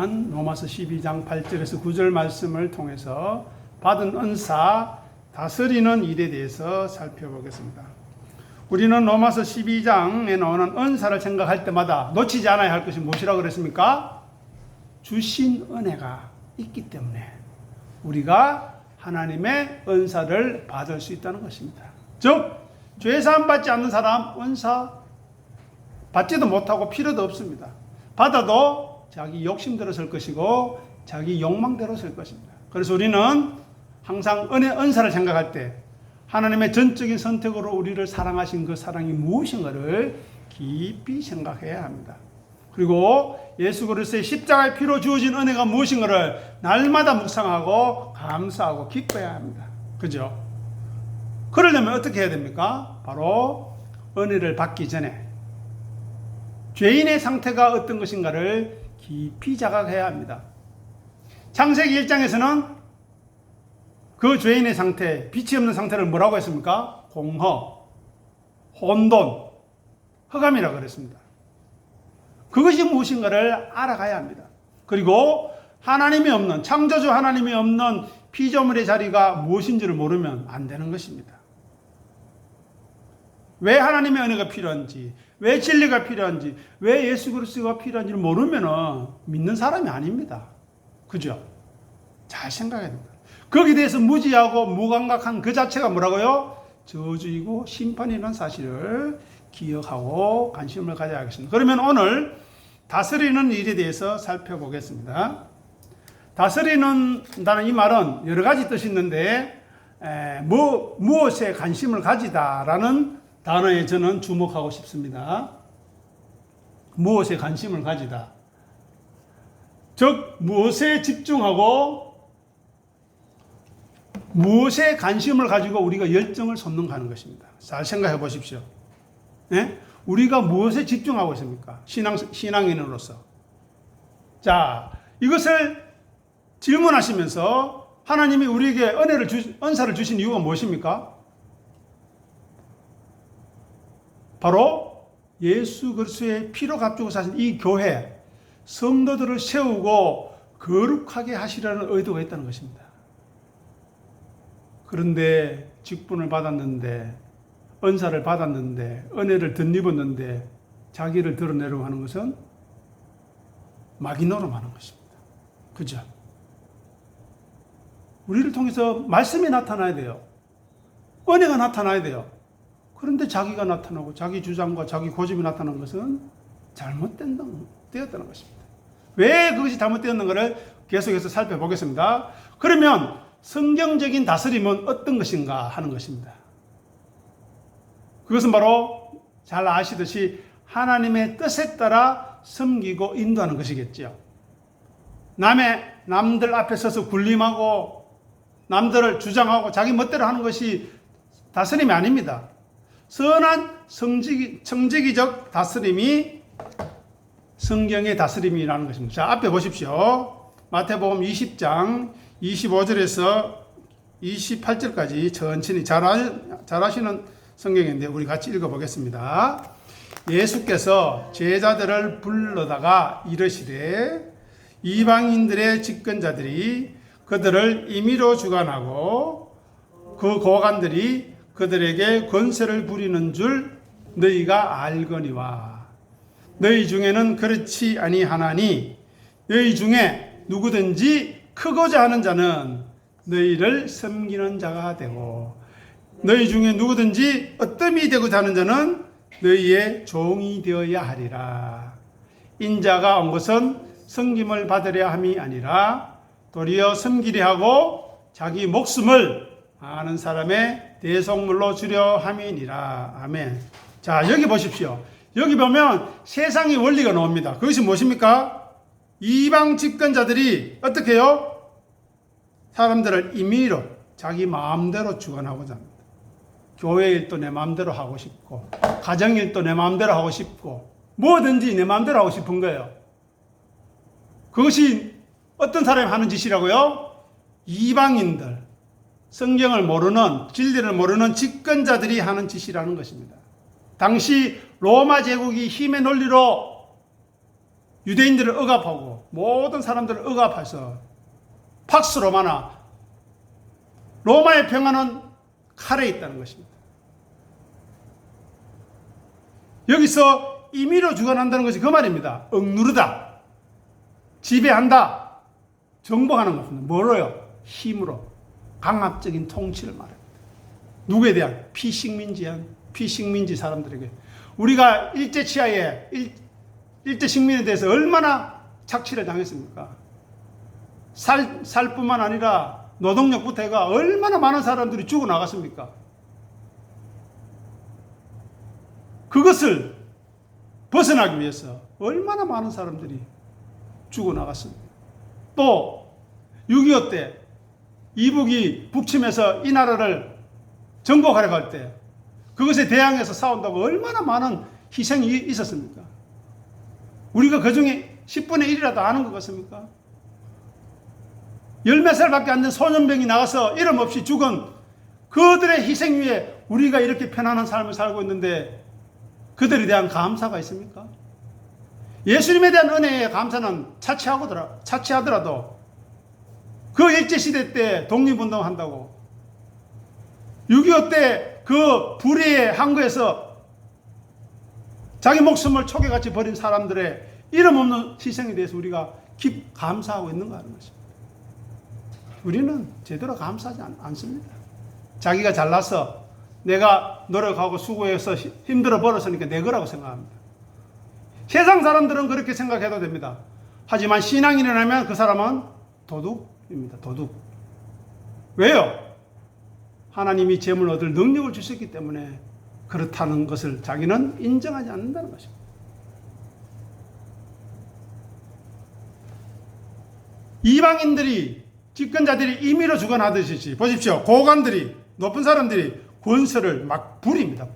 시간 로마서 12장 8절에서 9절 말씀을 통해서 받은 은사, 다스리는 일에 대해서 살펴보겠습니다. 우리는 로마서 12장에 나오는 은사를 생각할 때마다 놓치지 않아야 할 것이 무엇이라고 그랬습니까? 주신 은혜가 있기 때문에 우리가 하나님의 은사를 받을 수 있다는 것입니다. 즉, 죄사함 받지 않는 사람 은사 받지도 못하고 필요도 없습니다. 받아도 자기 욕심대로 쓸 것이고 자기 욕망대로 쓸 것입니다. 그래서 우리는 항상 은사를 생각할 때 하나님의 전적인 선택으로 우리를 사랑하신 그 사랑이 무엇인가를 깊이 생각해야 합니다. 그리고 예수 그리스도의 십자가의 피로 주어진 은혜가 무엇인가를 날마다 묵상하고 감사하고 기뻐해야 합니다. 그죠? 그러려면 어떻게 해야 됩니까? 바로 은혜를 받기 전에 죄인의 상태가 어떤 것인가를 깊이 자각해야 합니다. 창세기 1장에서는 그 죄인의 상태, 빛이 없는 상태를 뭐라고 했습니까? 공허, 혼돈, 흑암이라고 그랬습니다. 그것이 무엇인가를 알아가야 합니다. 그리고 하나님이 없는, 창조주 하나님이 없는 피조물의 자리가 무엇인지를 모르면 안 되는 것입니다. 왜 하나님의 은혜가 필요한지, 왜 진리가 필요한지, 왜 예수 그리스도가 필요한지를 모르면 믿는 사람이 아닙니다. 그죠? 잘 생각해야 됩니다. 거기에 대해서 무지하고 무감각한 그 자체가 뭐라고요? 저주이고 심판이라는 사실을 기억하고 관심을 가져야 하겠습니다. 그러면 오늘 다스리는 일에 대해서 살펴보겠습니다. 다스리는다는 이 말은 여러 가지 뜻이 있는데 무엇에 관심을 가지다라는 단어에 저는 주목하고 싶습니다. 무엇에 관심을 가지다. 즉 무엇에 집중하고 무엇에 관심을 가지고 우리가 열정을 솟는가 하는 것입니다. 잘 생각해 보십시오. 네? 우리가 무엇에 집중하고 있습니까? 신앙인으로서. 자, 이것을 질문하시면서 하나님이 우리에게 은사를 주신 이유가 무엇입니까? 바로 예수 그리스도의 피로 값주고 사신 이 교회, 성도들을 세우고 거룩하게 하시라는 의도가 있다는 것입니다. 그런데 직분을 받았는데, 은사를 받았는데, 은혜를 덧입었는데 자기를 드러내려고 하는 것은 마귀노름하는 것입니다. 그죠? 우리를 통해서 말씀이 나타나야 돼요. 은혜가 나타나야 돼요. 그런데 자기가 나타나고 자기 주장과 자기 고집이 나타나는 것은 잘못되었다는 것입니다. 왜 그것이 잘못되었는가를 계속해서 살펴보겠습니다. 그러면 성경적인 다스림은 어떤 것인가 하는 것입니다. 그것은 바로 잘 아시듯이 하나님의 뜻에 따라 섬기고 인도하는 것이겠죠. 남들 앞에 서서 군림하고 남들을 주장하고 자기 멋대로 하는 것이 다스림이 아닙니다. 선한 청지기적 다스림이 성경의 다스림이라는 것입니다. 자, 앞에 보십시오. 마태복음 20장 25절에서 28절까지 천천히 잘 아시는 성경인데 우리 같이 읽어보겠습니다. 예수께서 제자들을 불러다가 이르시되 이방인들의 집권자들이 그들을 임의로 주관하고 그 고관들이 그들에게 권세를 부리는 줄 너희가 알거니와 너희 중에는 그렇지 아니하나니 너희 중에 누구든지 크고자 하는 자는 너희를 섬기는 자가 되고 너희 중에 누구든지 어뜸이 되고자 하는 자는 너희의 종이 되어야 하리라. 인자가 온 것은 섬김을 받으려 함이 아니라 도리어 섬기려 하고 자기 목숨을 아는 사람의 대속물로 주려 함이니라. 아멘. 자, 여기 보십시오. 여기 보면 세상의 원리가 나옵니다. 그것이 무엇입니까? 이방 집권자들이 어떻게 해요? 사람들을 임의로 자기 마음대로 주관하고자 합니다. 교회 일도 내 마음대로 하고 싶고 가정 일도 내 마음대로 하고 싶고 뭐든지 내 마음대로 하고 싶은 거예요. 그것이 어떤 사람이 하는 짓이라고요? 이방인들, 성경을 모르는, 진리를 모르는 집권자들이 하는 짓이라는 것입니다. 당시 로마 제국이 힘의 논리로 유대인들을 억압하고 모든 사람들을 억압해서 팍스 로마나 로마의 평화는 칼에 있다는 것입니다. 여기서 임의로 주관한다는 것이 그 말입니다. 억누르다, 지배한다, 정복하는 것입니다. 뭐로요? 힘으로 강압적인 통치를 말합니다. 누구에 대한? 피식민지 사람들에게. 우리가 일제 치하에 일제 식민에 대해서 얼마나 착취를 당했습니까? 살뿐만 아니라 노동력부터 해가 얼마나 많은 사람들이 죽어나갔습니까? 그것을 벗어나기 위해서 얼마나 많은 사람들이 죽어나갔습니까? 또 6.25 때 이북이 북침해서 이 나라를 정복하려고 할 때 그것에 대항해서 싸운다고 얼마나 많은 희생이 있었습니까? 우리가 그 중에 10분의 1이라도 아는 것 같습니까? 열 몇 살밖에 안 된 소년병이 나가서 이름 없이 죽은 그들의 희생 위에 우리가 이렇게 편안한 삶을 살고 있는데 그들에 대한 감사가 있습니까? 예수님에 대한 은혜의 감사는 차치하더라도 그 일제시대 때 독립운동한다고 6.25 때 그 불의의 항구에서 자기 목숨을 초계같이 버린 사람들의 이름 없는 희생에 대해서 우리가 감사하고 있는가 하는 것입니다. 우리는 제대로 감사하지 않습니다. 자기가 잘나서 내가 노력하고 수고해서 힘들어 벌었으니까 내 거라고 생각합니다. 세상 사람들은 그렇게 생각해도 됩니다. 하지만 신앙이 일어나면 그 사람은 도둑입니다. 도둑. 왜요? 하나님이 재물 얻을 능력을 주셨기 때문에 그렇다는 것을 자기는 인정하지 않는다는 것입니다. 이방인들이 집권자들이 임의로 주관하듯이 보십시오. 고관들이 높은 사람들이 권세를 막 부립니다.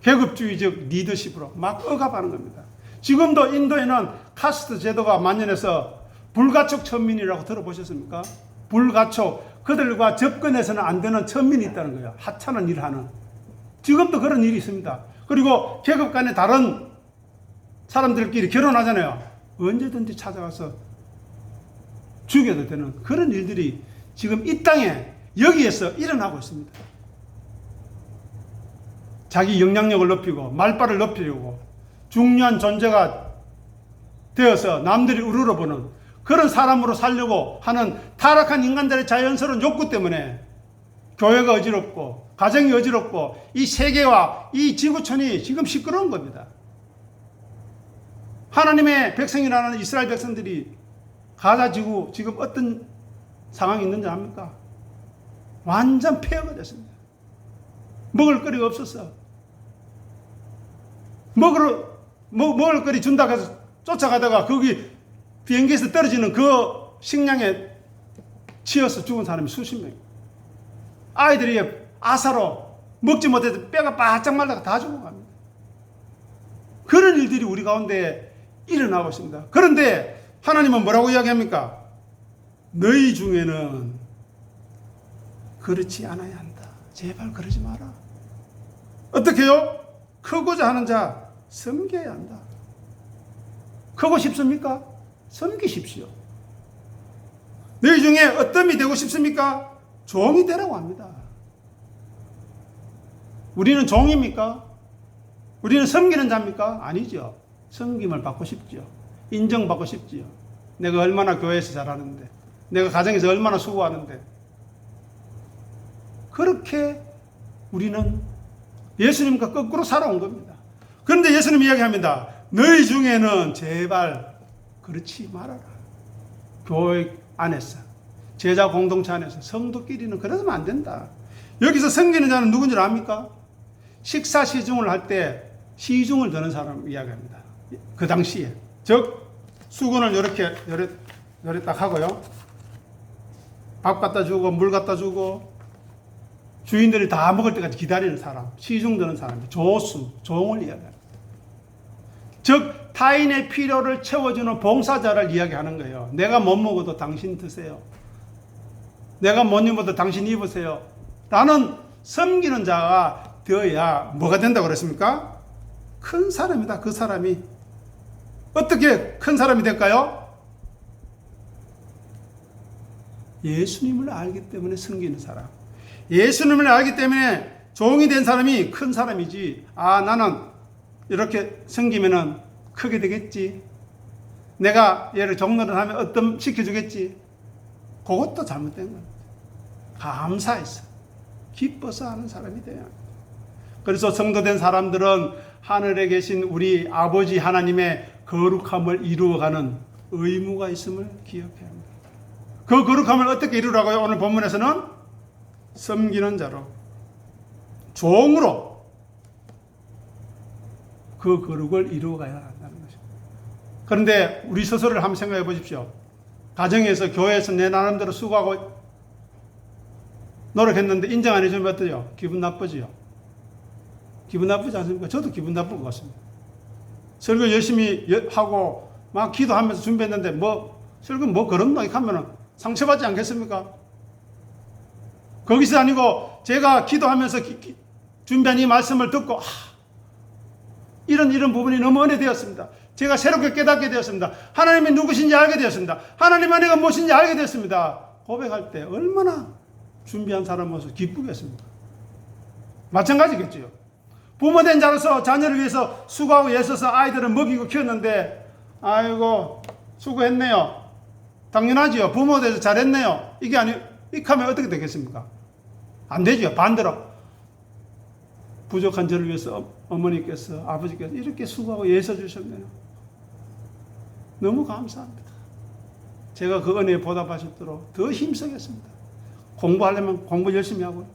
계급주의적 리더십으로 막 억압하는 겁니다. 지금도 인도에는 카스트 제도가 만연해서 불가촉 천민이라고 들어보셨습니까? 불가촉, 그들과 접근해서는 안 되는 천민이 있다는 거예요. 하찮은 일을 하는. 지금도 그런 일이 있습니다. 그리고 계급 간에 다른 사람들끼리 결혼하잖아요. 언제든지 찾아가서 죽여도 되는 그런 일들이 지금 이 땅에 여기에서 일어나고 있습니다. 자기 영향력을 높이고 말발을 높이려고 중요한 존재가 되어서 남들이 우러러보는 그런 사람으로 살려고 하는 타락한 인간들의 자연스러운 욕구 때문에 교회가 어지럽고 가정이 어지럽고 이 세계와 이 지구촌이 지금 시끄러운 겁니다. 하나님의 백성이라는 이스라엘 백성들이 가자 지구 지금 어떤 상황이 있는지 압니까? 완전 폐허가 됐습니다. 먹을 거리가 없었어. 먹을 거리 준다고 해서 쫓아가다가 거기 비행기에서 떨어지는 그 식량에 치여서 죽은 사람이 수십 명. 아이들이 아사로 먹지 못해서 뼈가 바짝 말라가 다 죽어갑니다. 그런 일들이 우리 가운데 일어나고 있습니다. 그런데 하나님은 뭐라고 이야기합니까? 너희 중에는 그렇지 않아야 한다. 제발 그러지 마라. 어떻게 해요? 크고자 하는 자 섬겨야 한다. 크고 싶습니까? 섬기십시오. 너희 중에 어떤이 되고 싶습니까? 종이 되라고 합니다. 우리는 종입니까? 우리는 섬기는 자입니까? 아니죠. 섬김을 받고 싶죠. 인정받고 싶지요. 내가 얼마나 교회에서 잘하는데, 내가 가정에서 얼마나 수고하는데. 그렇게 우리는 예수님과 거꾸로 살아온 겁니다. 그런데 예수님 이야기합니다. 너희 중에는 제발 그렇지 말아라. 교회 안에서, 제자 공동체 안에서 성도끼리는 그러면 안 된다. 여기서 섬기는 자는 누군지 압니까? 식사 시중을 할 때 시중을 드는 사람 이야기합니다. 그 당시에. 즉 수건을 이렇게 딱 하고요. 밥 갖다 주고 물 갖다 주고 주인들이 다 먹을 때까지 기다리는 사람, 시중 드는 사람, 조수, 종을 이야기합니다. 즉 타인의 필요를 채워주는 봉사자를 이야기하는 거예요. 내가 못 먹어도 당신 드세요. 내가 못 입어도 당신 입으세요. 라는 섬기는 자가 되어야 뭐가 된다고 그랬습니까? 큰 사람이다. 그 사람이 어떻게 큰 사람이 될까요? 예수님을 알기 때문에 섬기는 사람. 예수님을 알기 때문에 종이 된 사람이 큰 사람이지. 아, 나는 이렇게 섬기면은 크게 되겠지. 내가 얘를 종로를 하면 어떤 시켜주겠지. 그것도 잘못된 겁니다. 감사해서, 기뻐서 하는 사람이 돼야 합니다. 그래서 성도된 사람들은 하늘에 계신 우리 아버지 하나님의 거룩함을 이루어가는 의무가 있음을 기억해야 합니다. 그 거룩함을 어떻게 이루라고요? 오늘 본문에서는 섬기는 자로, 종으로 그 거룩을 이루어가야 한다는 것입니다. 그런데 우리 스스로를 한번 생각해 보십시오. 가정에서, 교회에서 내 나름대로 수고하고 노력했는데 인정 안 해주면 어떠죠? 기분 나쁘지요? 기분 나쁘지 않습니까? 저도 기분 나쁠 것 같습니다. 설교 열심히 하고 막 기도하면서 준비했는데 설교 그런다 이렇게 하면은 상처받지 않겠습니까? 거기서 아니고 제가 기도하면서 준비한 이 말씀을 듣고 이런 부분이 너무 은혜되었습니다. 제가 새롭게 깨닫게 되었습니다. 하나님이 누구신지 알게 되었습니다. 하나님 안에가 무엇인지 알게 되었습니다. 고백할 때 얼마나 준비한 사람으로서 기쁘겠습니까? 마찬가지겠죠. 부모된 자로서 자녀를 위해서 수고하고 애써서 아이들을 먹이고 키웠는데 아이고 수고했네요. 당연하지요. 부모돼서 잘했네요. 이게 이렇게 하면 어떻게 되겠습니까? 안 되죠. 반대로 부족한 저를 위해서 어머니께서 아버지께서 이렇게 수고하고 애써 주셨네요. 너무 감사합니다. 제가 그 은혜에 보답하셨도록 더 힘쓰겠습니다. 공부하려면 공부 열심히 하고요.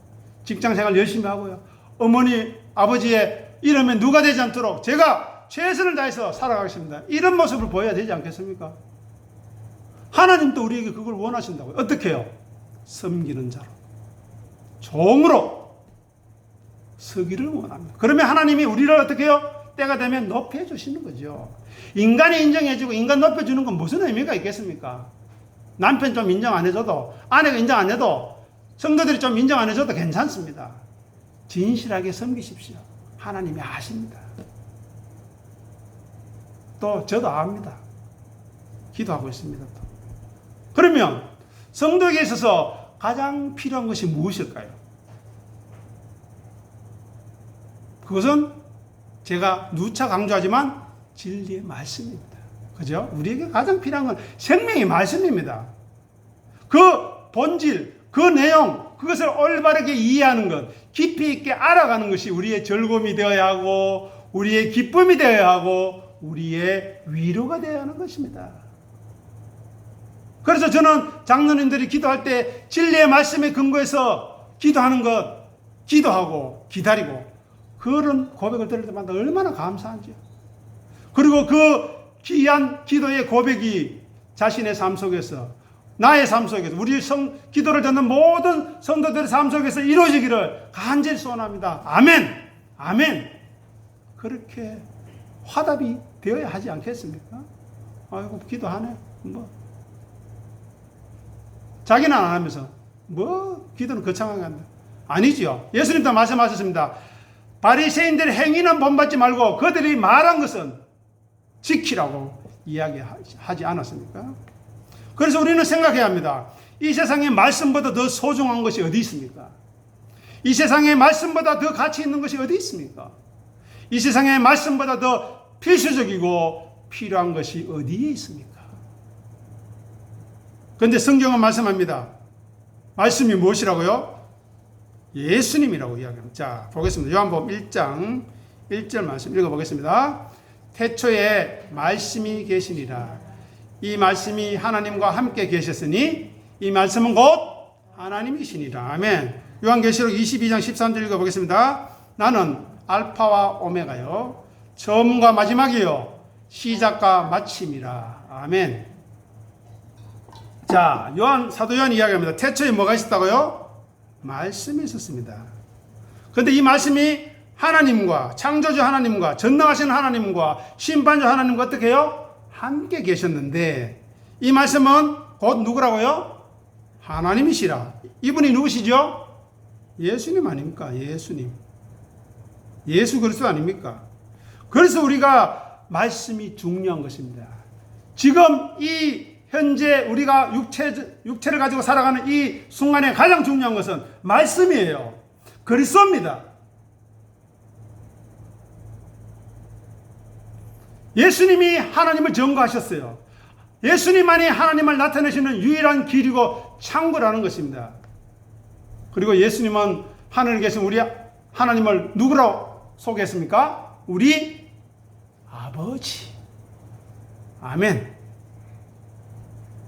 직장생활 열심히 하고요. 어머니 아버지의 이름에 누가 되지 않도록 제가 최선을 다해서 살아가겠습니다. 이런 모습을 보여야 되지 않겠습니까? 하나님도 우리에게 그걸 원하신다고요. 어떻게 해요? 섬기는 자로, 종으로 서기를 원합니다. 그러면 하나님이 우리를 어떻게 해요? 때가 되면 높여주시는 거죠. 인간이 인정해주고 인간 높여주는 건 무슨 의미가 있겠습니까? 남편 좀 인정 안 해줘도, 아내가 인정 안 해도, 성도들이 좀 인정 안 해줘도 괜찮습니다. 진실하게 섬기십시오. 하나님이 아십니다. 또 저도 압니다. 기도하고 있습니다. 또. 그러면 성도에게 있어서 가장 필요한 것이 무엇일까요? 그것은 제가 누차 강조하지만 진리의 말씀입니다. 그죠? 우리에게 가장 필요한 건 생명의 말씀입니다. 그 본질, 그 내용, 그것을 올바르게 이해하는 것, 깊이 있게 알아가는 것이 우리의 즐거움이 되어야 하고, 우리의 기쁨이 되어야 하고, 우리의 위로가 되어야 하는 것입니다. 그래서 저는 장로님들이 기도할 때 진리의 말씀에 근거해서 기도하는 것, 기도하고 기다리고 그런 고백을 들을 때마다 얼마나 감사한지요. 그리고 그 귀한 기도의 고백이 자신의 삶 속에서, 나의 삶 속에서, 우리 기도를 듣는 모든 성도들의 삶 속에서 이루어지기를 간절히 소원합니다. 아멘! 아멘! 그렇게 화답이 되어야 하지 않겠습니까? 아이고, 기도하네. 자기는 안 하면서, 기도는 거창하게 한다. 아니지요. 예수님도 말씀하셨습니다. 바리새인들의 행위는 본받지 말고 그들이 말한 것은 지키라고 이야기하지 않았습니까? 그래서 우리는 생각해야 합니다. 이 세상에 말씀보다 더 소중한 것이 어디 있습니까? 이 세상에 말씀보다 더 가치 있는 것이 어디 있습니까? 이 세상에 말씀보다 더 필수적이고 필요한 것이 어디에 있습니까? 그런데 성경은 말씀합니다. 말씀이 무엇이라고요? 예수님이라고 이야기합니다. 자, 보겠습니다. 요한복음 1장 1절 말씀 읽어보겠습니다. 태초에 말씀이 계시니라. 이 말씀이 하나님과 함께 계셨으니 이 말씀은 곧 하나님이시니라. 아멘. 요한계시록 22장 13절 읽어보겠습니다. 나는 알파와 오메가요, 처음과 마지막이요, 시작과 마침이라. 아멘. 자, 사도 요한이 이야기합니다. 태초에 뭐가 있었다고요? 말씀이 있었습니다. 그런데 이 말씀이 하나님과, 창조주 하나님과, 전능하신 하나님과, 심판주 하나님과 어떻게 해요? 함께 계셨는데, 이 말씀은 곧 누구라고요? 하나님이시라. 이분이 누구시죠? 예수님 아닙니까? 예수님. 예수 그리스도 아닙니까? 그래서 우리가 말씀이 중요한 것입니다. 지금 이 현재 우리가 육체를 가지고 살아가는 이 순간에 가장 중요한 것은 말씀이에요. 그리스도입니다. 예수님이 하나님을 전거하셨어요. 예수님만이 하나님을 나타내시는 유일한 길이고 창구라는 것입니다. 그리고 예수님은 하늘에 계신 우리 하나님을 누구라고 소개했습니까? 우리 아버지. 아멘.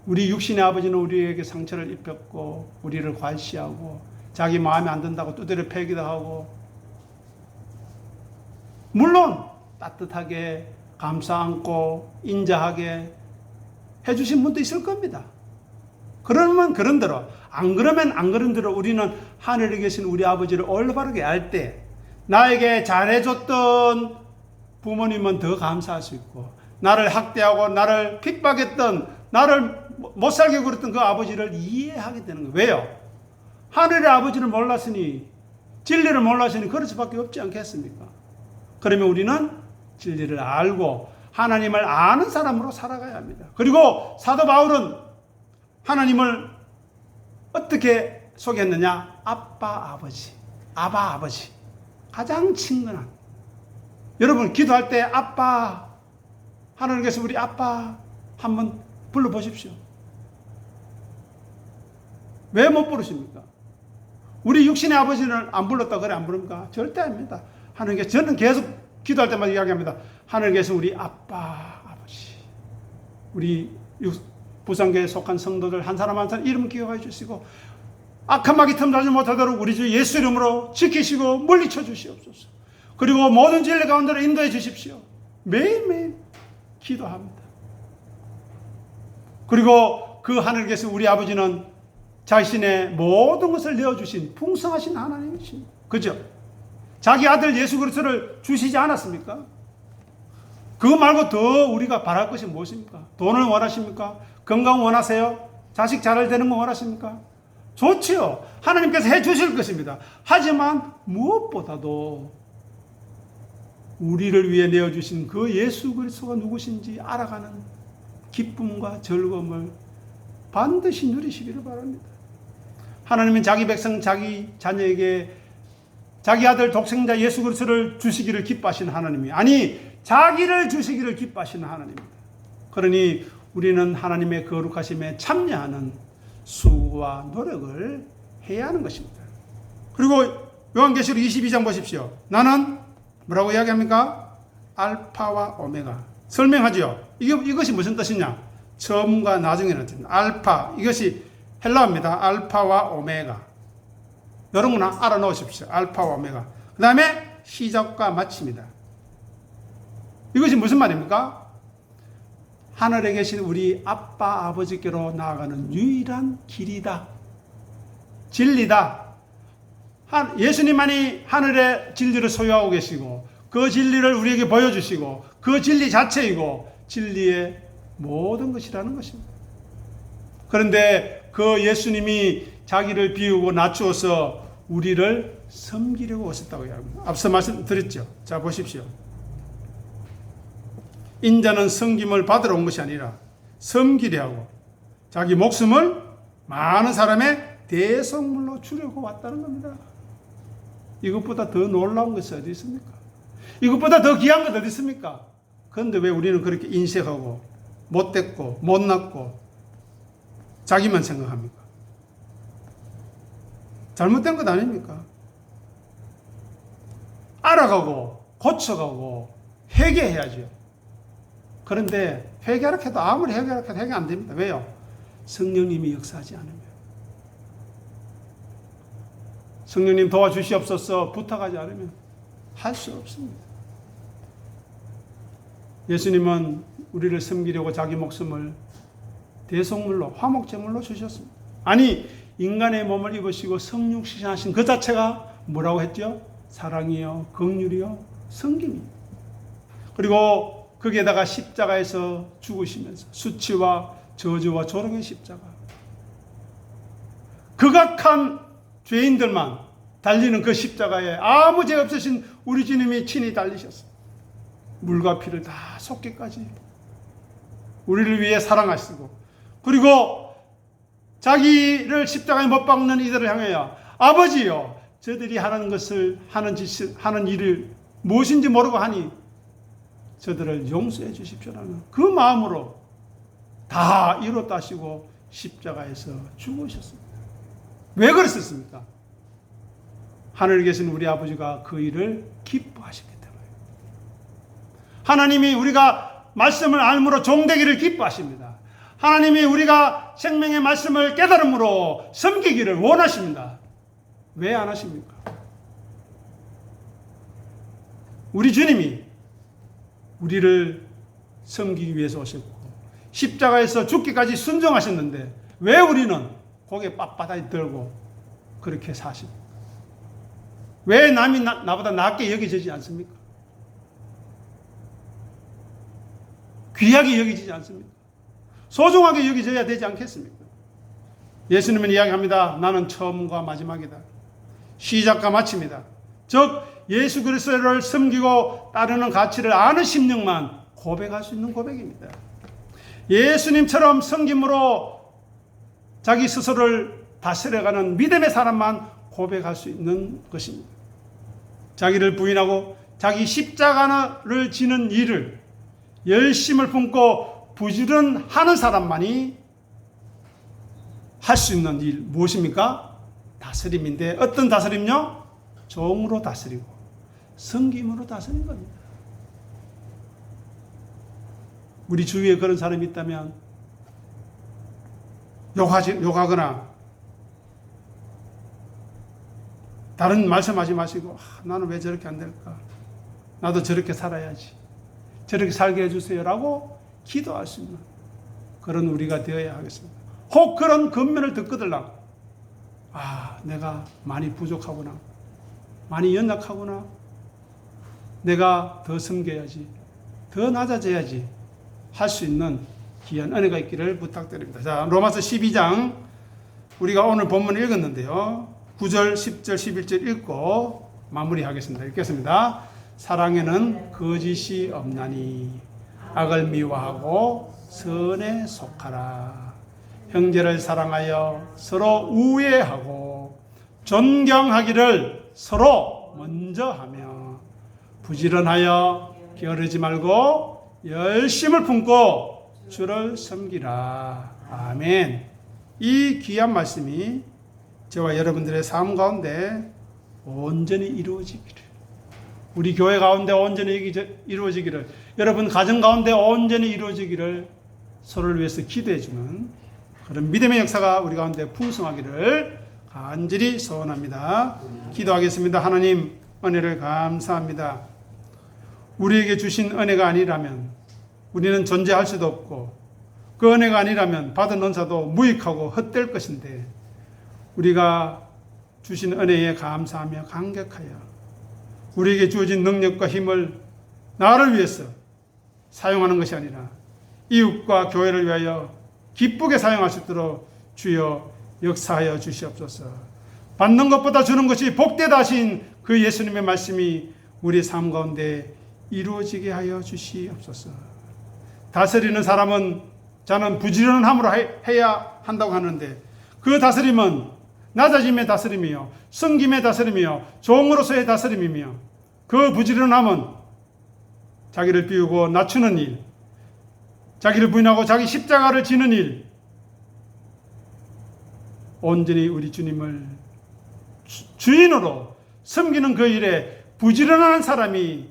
우리 육신의 아버지는 우리에게 상처를 입혔고 우리를 괄시하고 자기 마음에 안 든다고 두드려 패기도 하고, 물론 따뜻하게 감싸 안고 인자하게 해주신 분도 있을 겁니다. 그러면 그런 대로, 안 그러면 안 그런 대로 우리는 하늘에 계신 우리 아버지를 올바르게 알 때 나에게 잘해줬던 부모님은 더 감사할 수 있고, 나를 학대하고 나를 핍박했던, 나를 못 살게 굴었던 그 아버지를 이해하게 되는 거예요. 왜요? 하늘의 아버지를 몰랐으니, 진리를 몰랐으니 그럴 수밖에 없지 않겠습니까? 그러면 우리는 진리를 알고 하나님을 아는 사람으로 살아가야 합니다. 그리고 사도 바울은 하나님을 어떻게 소개했느냐? 아빠 아버지, 아바 아버지, 가장 친근한. 여러분 기도할 때 아빠, 하나님께서 우리 아빠 한번 불러보십시오. 왜 못 부르십니까? 우리 육신의 아버지는 안 불렀다 그래 안 부릅니까? 절대 아닙니다. 하나님께서, 저는 계속 기도할 때마다 이야기합니다. 하나님께서 우리 아빠 아버지, 우리 부산교회에 속한 성도들 한 사람 한 사람 이름 기억해 주시고 악한 마귀 틈나지 못하도록 우리 주 예수 이름으로 지키시고 물리쳐 주시옵소서. 그리고 모든 진리 가운데로 인도해 주십시오. 매일매일 기도합니다. 그리고 그 하늘에 계신 우리 아버지는 자신의 모든 것을 내어주신 풍성하신 하나님이십니다. 그죠? 자기 아들 예수 그리스도를 주시지 않았습니까? 그거 말고 더 우리가 바랄 것이 무엇입니까? 돈을 원하십니까? 건강 원하세요? 자식 잘 되는 거 원하십니까? 좋지요. 하나님께서 해 주실 것입니다. 하지만 무엇보다도 우리를 위해 내어주신 그 예수 그리스도가 누구신지 알아가는 기쁨과 즐거움을 반드시 누리시기를 바랍니다. 하나님은 자기 백성, 자기 자녀에게 자기 아들 독생자 예수 그리스도를 주시기를 기뻐하시는 하나님이, 아니 자기를 주시기를 기뻐하시는 하나님입니다. 그러니 우리는 하나님의 거룩하심에 참여하는 수고와 노력을 해야 하는 것입니다. 그리고 요한계시록 22장 보십시오. 나는 뭐라고 이야기합니까? 알파와 오메가. 설명하죠. 이것이 무슨 뜻이냐? 처음과 나중이라는 뜻입니다. 알파, 이것이 헬라어입니다. 알파와 오메가. 여러분 알아놓으십시오. 알파와 오메가. 그 다음에 시작과 마침이다. 이것이 무슨 말입니까? 하늘에 계신 우리 아빠 아버지께로 나아가는 유일한 길이다. 진리다. 예수님만이 하늘의 진리를 소유하고 계시고 그 진리를 우리에게 보여주시고 그 진리 자체이고 진리의 모든 것이라는 것입니다. 그런데 그 예수님이 자기를 비우고 낮추어서 우리를 섬기려고 오셨다고 이야기합니다. 앞서 말씀드렸죠. 자 보십시오. 인자는 섬김을 받으러 온 것이 아니라 섬기려 하고 자기 목숨을 많은 사람의 대성물로 주려고 왔다는 겁니다. 이것보다 더 놀라운 것이 어디 있습니까? 이것보다 더 귀한 것 어디 있습니까? 그런데 왜 우리는 그렇게 인색하고 못됐고 못났고 자기만 생각합니까? 잘못된 것 아닙니까? 알아가고 고쳐가고 회개해야죠. 그런데 회개하라 해도 아무리 회개하라 해도 회개 안 됩니다. 왜요? 성령님이 역사하지 않으면. 성령님 도와주시옵소서 부탁하지 않으면 할 수 없습니다. 예수님은 우리를 섬기려고 자기 목숨을 대속물로 화목제물로 주셨습니다. 아니 인간의 몸을 입으시고 성육신하신 그 자체가 뭐라고 했죠? 사랑이요 긍휼이요 성김이요. 그리고 거기에다가 십자가에서 죽으시면서 수치와 저주와 조롱의 십자가, 극악한 죄인들만 달리는 그 십자가에 아무 죄 없으신 우리 주님이 친히 달리셨습니다. 물과 피를 다 쏟기까지 우리를 위해 사랑하시고, 그리고 자기를 십자가에 못 박는 이들을 향하여 아버지여, 저들이 하는 것을 하는 일을 무엇인지 모르고 하니 저들을 용서해 주십시오라는 그 마음으로 다 이뤘다 하시고 십자가에서 죽으셨습니다. 왜 그랬었습니까? 하늘에 계신 우리 아버지가 그 일을 기뻐하셨기 때문에. 하나님이 우리가 말씀을 알므로 종되기를 기뻐하십니다. 하나님이 우리가 생명의 말씀을 깨달음으로 섬기기를 원하십니다. 왜 안 하십니까? 우리 주님이 우리를 섬기기 위해서 오셨고 십자가에서 죽기까지 순종하셨는데 왜 우리는 고개 빳빳하게 들고 그렇게 사십니까? 왜 남이 나보다 낫게 여겨지지 않습니까? 귀하게 여겨지지 않습니까? 소중하게 여겨져야 되지 않겠습니까? 예수님은 이야기합니다. 나는 처음과 마지막이다. 시작과 마침이다. 즉 예수 그리스도를 섬기고 따르는 가치를 아는 심령만 고백할 수 있는 고백입니다. 예수님처럼 섬김으로 자기 스스로를 다스려가는 믿음의 사람만 고백할 수 있는 것입니다. 자기를 부인하고 자기 십자가를 지는 일을 열심을 품고 부지런하는 사람만이 할 수 있는 일 무엇입니까? 다스림인데 어떤 다스림요? 종으로 다스리고 섬김으로 다스리는 겁니다. 우리 주위에 그런 사람이 있다면 욕하거나 다른 말씀하지 마시고 나는 왜 저렇게 안 될까? 나도 저렇게 살아야지. 저렇게 살게 해주세요라고 기도할 수 있는 그런 우리가 되어야 하겠습니다. 혹 그런 권면을 듣거들랑 내가 많이 부족하구나, 많이 연약하구나, 내가 더 섬겨야지, 더 낮아져야지 할 수 있는 귀한 은혜가 있기를 부탁드립니다. 자, 로마서 12장 우리가 오늘 본문을 읽었는데요. 9절, 10절, 11절 읽고 마무리하겠습니다. 읽겠습니다. 사랑에는 거짓이 없나니 악을 미워하고 선에 속하라. 형제를 사랑하여 서로 우애하고 존경하기를 서로 먼저 하며 부지런하여 게으르지 말고 열심을 품고 주를 섬기라. 아멘. 이 귀한 말씀이 저와 여러분들의 삶 가운데 온전히 이루어지기를, 우리 교회 가운데 온전히 이루어지기를, 여러분 가정 가운데 온전히 이루어지기를 서로를 위해서 기도해주는 그런 믿음의 역사가 우리 가운데 풍성하기를 간절히 소원합니다. 기도하겠습니다. 하나님, 은혜를 감사합니다. 우리에게 주신 은혜가 아니라면 우리는 존재할 수도 없고, 그 은혜가 아니라면 받은 은사도 무익하고 헛될 것인데, 우리가 주신 은혜에 감사하며 감격하여 우리에게 주어진 능력과 힘을 나를 위해서 사용하는 것이 아니라 이웃과 교회를 위하여 기쁘게 사용할 수 있도록 주여 역사하여 주시옵소서. 받는 것보다 주는 것이 복되다 하신 그 예수님의 말씀이 우리 삶 가운데 이루어지게 하여 주시옵소서. 다스리는 사람은 자는 부지런함으로 해야 한다고 하는데, 그 다스림은 낮아짐의 다스림이요, 섬김의 다스림이요, 종으로서의 다스림이며, 그 부지런함은 자기를 비우고 낮추는 일, 자기를 부인하고 자기 십자가를 지는 일, 온전히 우리 주님을 주인으로 섬기는 그 일에 부지런한 사람이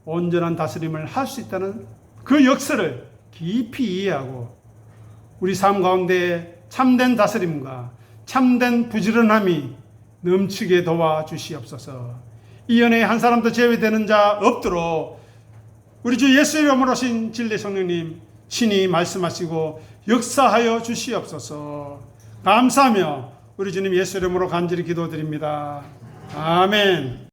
온전한 다스림을 할 수 있다는 그 역사를 깊이 이해하고 우리 삶 가운데 참된 다스림과 참된 부지런함이 넘치게 도와주시옵소서. 이 연회에 한 사람도 제외되는 자 없도록 우리 주 예수의 이름으로 오신 진리 성령님 친히 말씀하시고 역사하여 주시옵소서. 감사하며 우리 주님 예수 이름으로 간절히 기도드립니다. 아멘.